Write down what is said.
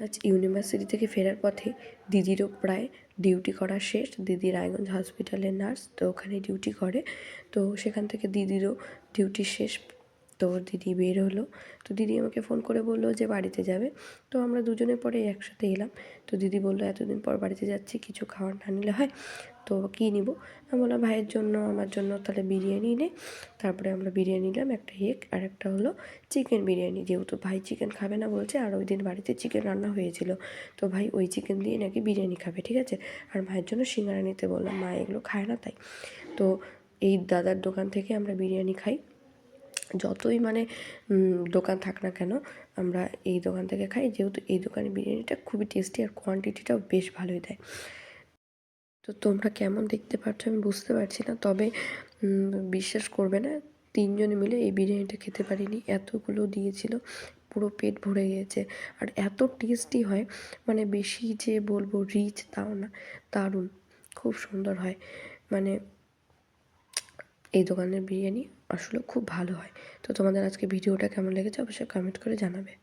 আজ ইউনিভার্সিটি থেকে ফেরার পথে দিদিরও প্রায় ডিউটি করা শেষ। দিদি রায়গঞ্জ হসপিটালের নার্স, তো ওখানে ডিউটি করে। তো সেখান থেকে দিদিরও ডিউটি শেষ, তো দিদি বের হলো। তো দিদি আমাকে ফোন করে বললো যে বাড়িতে যাবে। তো আমরা দুজনে পরে একসাথে এলাম। তো দিদি বললো এতদিন পর বাড়িতে যাচ্ছি, কিছু খাওয়ার না নিলে হয়, তো কী নিবো? আমি বললাম ভাইয়ের জন্য আমার জন্য তাহলে বিরিয়ানি নে। তারপরে আমরা বিরিয়ানি নিলাম, একটা এগ আর একটা হলো চিকেন বিরিয়ানি, যেহেতু ভাই চিকেন খাবে না বলছে, আর ওই দিন বাড়িতে চিকেন রান্না হয়েছিল, তো ভাই ওই চিকেন দিয়ে নাকি বিরিয়ানি খাবে, ঠিক আছে। আর ভাইয়ের জন্য সিঙ্গারা নিতে বললাম, মা এগুলো খায় না তাই। তো এই দাদার দোকান থেকে আমরা বিরিয়ানি খাই। যতই মানে দোকান থাক না কেন, আমরা এই দোকান থেকে খাই, যেহেতু এই দোকানের বিরিয়ানিটা খুবই টেস্টি আর কোয়ান্টিটিটাও বেশ ভালোই দেয়। তো তোমরা কেমন দেখতে পাচ্ছ আমি বুঝতে পারছি না, তবে বিশ্বাস করবে না, 3 জনে মিলে এই বিরিয়ানিটা খেতে পারিনি, এতগুলো দিয়েছিল, পুরো পেট ভরে গিয়েছে। আর এত টেস্টি হয়, মানে বেশি যে বলবো রিচ তাও না, দারুণ, খুব সুন্দর হয়। মানে এই দোকানের বিরিয়ানি আসলে খুব ভালো হয়। তো তোমাদের আজকে ভিডিওটা কেমন লেগেছে অবশ্যই কমেন্ট করে জানাবে।